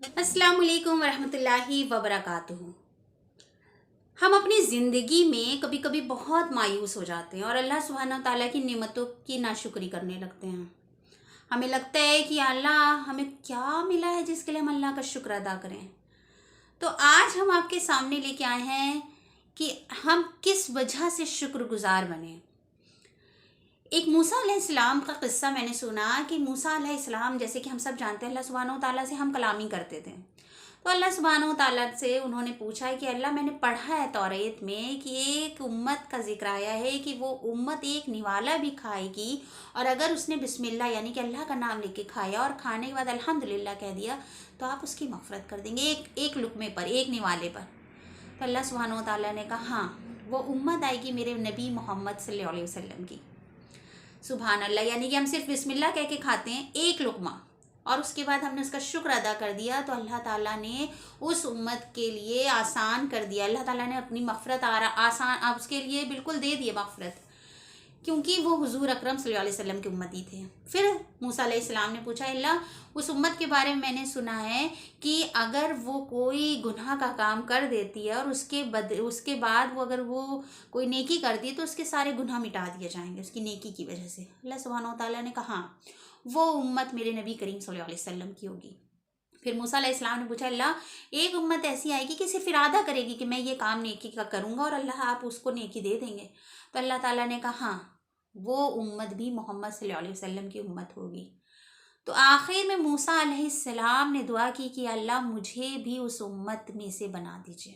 अस्सलाम वालेकुम वरहमतुल्लाहि वबरकातुहू। हम अपनी ज़िंदगी में कभी कभी बहुत मायूस हो जाते हैं और अल्लाह सुब्हानहू व तआला की नेमतों की नाशुक्री करने लगते हैं। हमें लगता है कि अल्लाह हमें क्या मिला है जिसके लिए हम अल्लाह का शुक्र अदा करें। तो आज हम आपके सामने लेके आए हैं कि हम किस वजह से शुक्रगुजार बने। एक मूसा अलैहिस्सलाम का किस्सा मैंने सुना कि मूसा अलैहिस्सलाम, जैसे कि हम सब जानते हैं, अल्लाह सुब्हानहू व तआला से हम कलामी करते थे। तो अल्लाह सुब्हानहू व तआला से उन्होंने पूछा है कि अल्लाह, मैंने पढ़ा है तौरात में कि एक उम्मत का जिक्र आया है कि वो उम्मत एक निवाला भी खाएगी और अगर उसने बिस्मिल्लाह यानी कि अल्लाह का नाम लेके खाया और खाने के बाद अल्हम्दुलिल्लाह कह दिया तो आप उसकी मग़फ़िरत कर देंगे, एक लुक़मे पर, एक निवाले पर। तो अल्लाह सुब्हानहू व तआला ने कहा, हाँ, वो उम्मत आएगी मेरे नबी मोहम्मद सल्लल्लाहु अलैहि वसल्लम की। सुभान अल्लाह, यानी कि हम सिर्फ बिस्मिल्लाह कह के खाते हैं एक लुक़मा और उसके बाद हमने उसका शुक्र अदा कर दिया तो अल्लाह ताला ने उस उम्मत के लिए आसान कर दिया। अल्लाह ताला ने अपनी मग़फ़िरत आसान आप उसके लिए बिल्कुल दे दिए मग़फ़िरत, क्योंकि वो हुज़ूर अकरम सल्लल्लाहु अलैहि वसल्लम की उम्मती थे। फिर मूसा अलैहिस्सलाम ने पूछा, अल्लाह, उस उम्मत के बारे में मैंने सुना है कि अगर वो कोई गुनाह का काम कर देती है और उसके बाद वो अगर वो कोई नेकी करती है तो उसके सारे गुनाह मिटा दिए जाएंगे उसकी नेकी की वजह से। अल्लाह सुब्हानहू व तआला ने कहा, हाँ, वो उम्मत मेरे नबी करीम सल्लल्लाहु अलैहि वसल्लम की होगी। फिर मूसा अलैहिस्सलाम ने पूछा, अल्लाह, एक उम्मत ऐसी आएगी कि सिर्फ इरादा करेगी कि मैं ये काम नेकी का करूँगा और अल्लाह आप उसको नेकी दे देंगे। तो अल्लाह ताला ने कहा, हाँ, वो उम्मत भी मोहम्मद सल्लल्लाहु अलैहि वसल्लम की उम्मत होगी। तो आखिर में मूसा अलैहिस्सलाम ने दुआ की कि अल्लाह मुझे भी उस उम्मत में से बना दीजिए।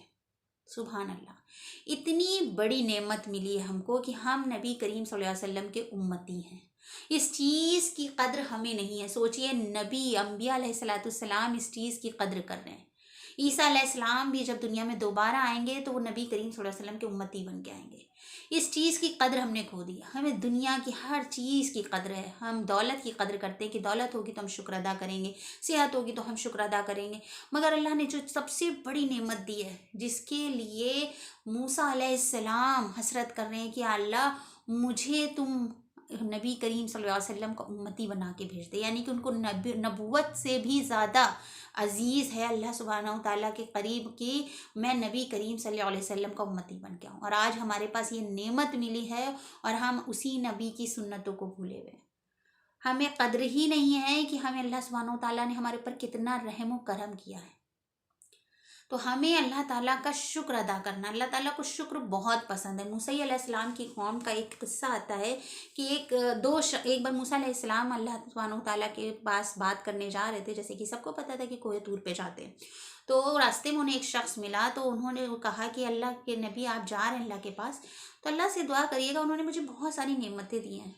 सुभान अल्लाह, इतनी बड़ी नेमत मिली है हमको कि हम नबी करीम सल्लल्लाहु अलैहि वसल्लम के उम्मती हैं। इस चीज़ की कद्र हमें नहीं है। सोचिए, नबी अम्बिया अलैहिस्सलाम इस चीज़ की कद्र कर रहे हैं। ईसा अलैहिस्सलाम भी जब दुनिया में दोबारा आएंगे तो वो नबी करीम सल्लल्लाहु अलैहि वसल्लम के उम्मती बन के आएंगे। इस चीज़ की कद्र हमने खो दी। हमें दुनिया की हर चीज़ की कद्र है। हम दौलत की कद्र करते हैं कि दौलत होगी तो हम शुक्र अदा करेंगे, सेहत होगी तो हम शुक्र अदा करेंगे। मगर अल्लाह ने जो सबसे बड़ी नेमत दी है, जिसके लिए मूसा अलैहिस्सलाम हसरत कर रहे हैं कि अल्लाह मुझे तुम नबी करीम सल्लल्लाहु अलैहि वसल्लम का उम्मती बना के भेज दे, यानी कि उनको नबूवत से भी ज़्यादा अजीज़ है अल्लाह सुब्हानहू व तआला के करीब कि मैं नबी करीम सल्लल्लाहु अलैहि वसल्लम का उम्मती बन के आऊँ। और आज हमारे पास ये नेमत मिली है और हम उसी नबी की सुन्नतों को भूले हुए हैं। हमें कद्र ही नहीं है कि हमें अल्लाह सुब्हानहू व तआला ने हमारे ऊपर कितना रहम व करम किया है। तो हमें अल्लाह ताला का शुक्र अदा करना, अल्लाह ताला को शुक्र बहुत पसंद है। मूसा अलैहिस्सलाम की कौम का एक किस्सा आता है कि एक बार मूसा अलैहिस्सलाम अल्लाह सुब्हानहू ताला के पास बात करने जा रहे थे। जैसे कि सबको पता था कि कोहे तूर पे जाते हैं, तो रास्ते में उन्हें एक शख्स मिला। तो उन्होंने कहा कि अल्लाह के नबी, आप जा रहे हैं अल्लाह के पास, तो अल्लाह से दुआ करिएगा, उन्होंने मुझे बहुत सारी नेमतें दी हैं,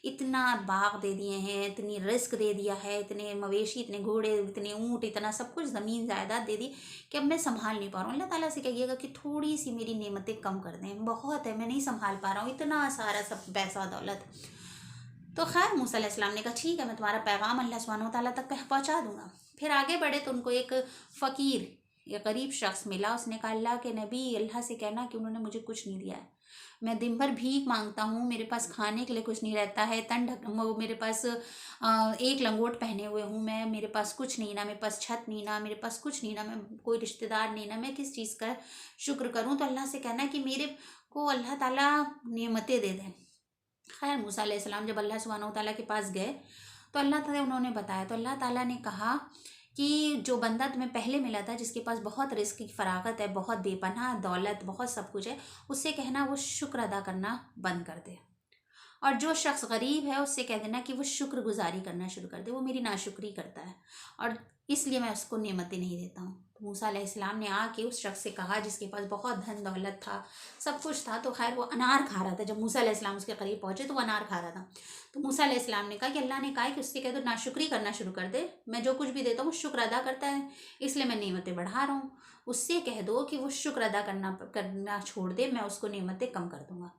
इतना बाग दे दिए हैं, इतनी रिस्क दे दिया है, इतने मवेशी, इतने घोड़े, इतने ऊँट, इतना सब कुछ ज़मीन जायदाद दे दी कि अब मैं संभाल नहीं पा रहा हूँ। अल्लाह ताला से कहिएगा कि थोड़ी सी मेरी नेमतें कम कर दें, बहुत है, मैं नहीं संभाल पा रहा हूँ इतना सारा सब पैसा दौलत। तो खैर मूसा अलैहिस्सलाम ने कहा, ठीक है, मैं तुम्हारा पैगाम अल्लाह सुब्हानहू व तआला तक पहुँचा दूंगा। फिर आगे बढ़े तो उनको एक फ़कीर या गरीब शख्स मिला। उसने कहा, अल्लाह के नबी, अल्लाह से कहना कि उन्होंने मुझे कुछ नहीं दिया है, मैं दिन भर भीख मांगता हूँ, मेरे पास खाने के लिए कुछ नहीं रहता है, मेरे पास एक लंगोट पहने हुए हूँ मैं, मेरे पास कुछ नहीं, ना मेरे पास छत नहीं, ना मेरे पास कुछ नहीं, ना मैं कोई रिश्तेदार नहीं, ना मैं किस चीज़ का शुक्र करूँ। तो अल्लाह से कहना कि मेरे को अल्लाह ताला नेमतें दे दें। खैर मूसा अलैहिस्सलाम जब अल्लाह सुब्हानहू व तआला के पास गए तो अल्लाह ताला उन्होंने बताया, तो अल्लाह ताला ने कहा कि जो बंदा तुम्हें पहले मिला था, जिसके पास बहुत रिस्क की फरागत है, बहुत बेपनाह दौलत, बहुत सब कुछ है, उससे कहना वो शुक्र अदा करना बंद कर दे। और जो शख्स गरीब है उससे कह देना कि वो शुक्रगुजारी करना शुरू कर दे, वो मेरी नाशुक्री करता है और इसलिए मैं उसको नेमतें नहीं देता हूँ। तो मूसा अलैहिस्सलाम ने आके उस शख्स से कहा जिसके पास बहुत धन दौलत था, सब कुछ था, तो खैर वो अनार खा रहा था। जब मूसा अलैहिस्सलाम उसके करीब पहुंचे तो वो अनार खा रहा था। तो मूसा अलैहिस्सलाम ने कहा कि अल्लाह ने कहा कि उससे कह दो नाशुक्री करना शुरू कर दे, मैं जो कुछ भी देता हूँ शुक्र अदा करता है, इसलिए मैं नेमतें बढ़ा रहा हूँ। उससे कह दो कि वो शुक्र अदा करना छोड़ दे, मैं उसको नेमतें कम कर दूंगा।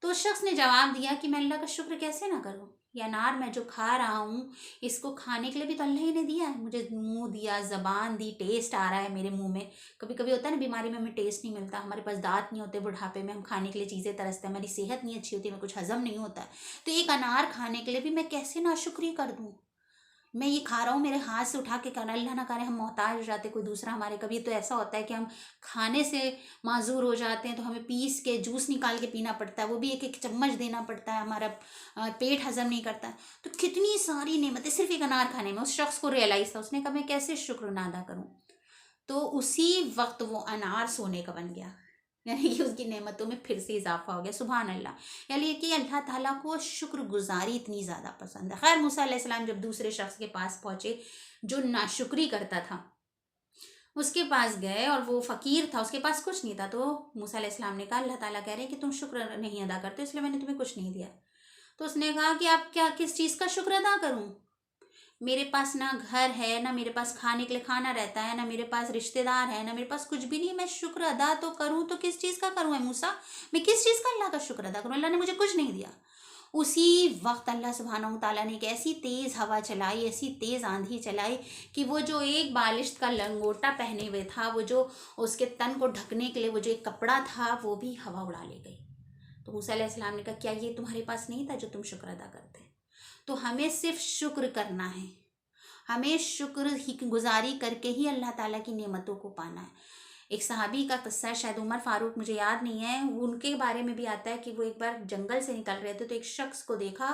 तो उस शख्स ने जवाब दिया कि मैं अल्लाह का शुक्र कैसे ना करूं, ये अनार मैं जो खा रहा हूँ इसको खाने के लिए भी तो अल्लाह ही ने दिया है, मुझे मुंह दिया, ज़बान दी, टेस्ट आ रहा है मेरे मुंह में। कभी कभी होता है ना, बीमारी में हमें टेस्ट नहीं मिलता, हमारे पास दांत नहीं होते, बुढ़ापे में हम खाने के लिए चीज़ें तरसते हैं, हमारी सेहत नहीं अच्छी होती, हमें कुछ हजम नहीं होता है, तो एक अनार खाने के लिए भी मैं कैसे नाशुक्री कर दूँ। मैं ये खा रहा हूँ, मेरे हाथ से उठा के खाना, अल्लाह ना करे हम मोहताज हो जाते, कोई दूसरा हमारे, कभी तो ऐसा होता है कि हम खाने से माजूर हो जाते हैं तो हमें पीस के जूस निकाल के पीना पड़ता है, वो भी एक एक चम्मच देना पड़ता है, हमारा पेट हजम नहीं करता। तो कितनी सारी नेमतें सिर्फ एक अनार खाने में। उस शख्स को रियलाइज था, उसने कहा मैं कैसे शुक्र ना अदा करूँ। तो उसी वक्त वो अनार सोने का बन गया, यानी कि उसकी नेमतों में फिर से इजाफा हो गया। सुभान अल्लाह। यानी कि अल्लाह ताला को शुक्रगुजारी इतनी ज़्यादा पसंद है। खैर मूसा अलैहिस्सलाम जब दूसरे शख्स के पास पहुँचे जो नाशुक्री करता था, उसके पास गए और वो फ़कीर था, उसके पास कुछ नहीं था। तो मूसा अलैहिस्सलाम ने कहा, अल्लाह ताला कह रहे हैं कि तुम शुक्र नहीं अदा करते, इसलिए मैंने तुम्हें कुछ नहीं दिया। तो उसने कहा कि आप क्या, किस चीज़ का शुक्र अदा करूँ? मेरे पास ना घर है, ना मेरे पास खाने के लिए खाना रहता है, ना मेरे पास रिश्तेदार है, ना मेरे पास कुछ भी नहीं है। मैं शुक्र अदा तो करूँ तो किस चीज़ का करूँ है मूसा? मैं किस चीज़ का अल्लाह का शुक्र अदा करूँ? अल्लाह ने मुझे कुछ नहीं दिया। उसी वक्त अल्लाह सुब्हानहू तआला ने एक ऐसी तेज़ हवा चलाई, ऐसी तेज़ आंधी चलाई कि वो जो एक बालिश का लंगोटा पहने हुए था, वो जो उसके तन को ढकने के लिए वो जो एक कपड़ा था, वो भी हवा उड़ा ले गई। तो मूसा अलैहिस्सलाम ने कहा, क्या ये तुम्हारे पास नहीं था जो तुम शुक्र अदा करते? तो हमें सिर्फ शुक्र करना है, हमें शुक्र ही गुजारी करके ही अल्लाह ताला की नेमतों को पाना है। एक सहाबी का किस्सा है, शायद उमर फारूक, मुझे याद नहीं है, उनके बारे में भी आता है कि वो एक बार जंगल से निकल रहे थे तो एक शख्स को देखा,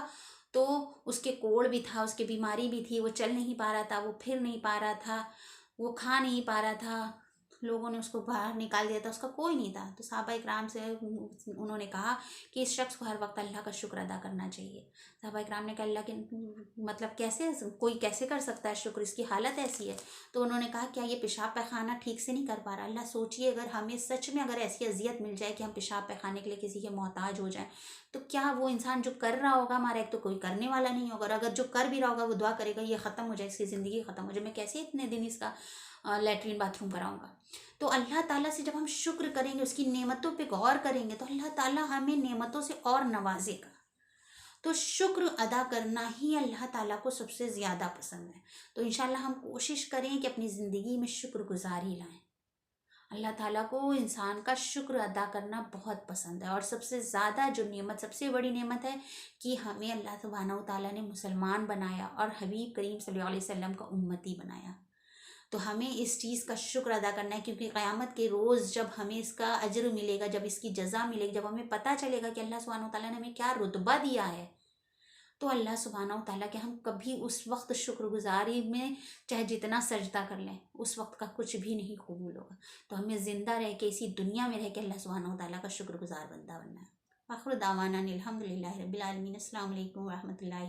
तो उसके कोढ़ भी था, उसकी बीमारी भी थी, वो चल नहीं पा रहा था, वो फिर नहीं पा रहा था, वो खा नहीं पा रहा था, लोगों ने उसको बाहर निकाल दिया था, उसका कोई नहीं था। तो सहाबा इकराम से उन्होंने कहा कि इस शख्स को हर वक्त अल्लाह का शुक्र अदा करना चाहिए। सहाबा इकराम ने कहा, अल्लाह के मतलब कैसे, कोई कैसे कर सकता है शुक्र, इसकी हालत ऐसी है। तो उन्होंने कहा, क्या ये पेशाब पैखाना ठीक से नहीं कर पा रहा? अल्लाह सोचिए, अगर हमें सच में अगर ऐसी अजियत मिल जाए कि हम पेशाब पैखाने के लिए किसी के मोहताज हो जाए, तो क्या वो इंसान जो कर रहा होगा, हमारा एक तो कोई करने वाला नहीं होगा, और अगर जो कर भी रहा होगा वो दुआ करेगा ये ख़त्म हो जाए, इसकी ज़िंदगी ख़त्म हो जाए, मैं कैसे इतने दिन इसका लेटरिन बाथरूम कराऊंगा। तो अल्लाह ताला से जब हम शुक्र करेंगे, उसकी नेमतों पे गौर करेंगे, तो अल्लाह ताला हमें नेमतों से और नवाजेगा। तो शुक्र अदा करना ही अल्लाह ताला को सबसे ज़्यादा पसंद है। तो इंशाल्लाह हम कोशिश करें कि अपनी ज़िंदगी में शुक्रगुजारी लाएं। अल्लाह ताला को इंसान का शुक्र अदा करना बहुत पसंद है। और सबसे ज़्यादा जो नेमत, सबसे बड़ी नेमत है कि हमें अल्लाह सुब्हानहू तआला ने मुसलमान बनाया और हबीब करीम सल्लल्लाहु अलैहि वसल्लम का उम्मती बनाया। तो हमें इस चीज़ का शुक्र अदा करना है, क्योंकि क़यामत के रोज़ जब हमें इसका अज्र मिलेगा, जब इसकी जज़ा मिलेगी, जब हमें पता चलेगा कि अल्लाह सुब्हानहू तआला ने हमें क्या रुतबा दिया है, तो अल्लाह सुब्हानहू तआला के हम कभी उस वक्त शुक्रगुजारी में चाहे जितना सजदा कर लें, उस वक्त का कुछ भी नहीं कबूल होगा। तो हमें ज़िंदा रह के, इसी दुनिया में रह के अल्लाह सुब्हानहू तआला का शुक्रगुजार बंदा बनना है। आखिर दावाना अनिल हम्दुलिल्लाहि रब्बिल आलमीन। अस्सलामु अलैकुम व रहमतुल्लाहि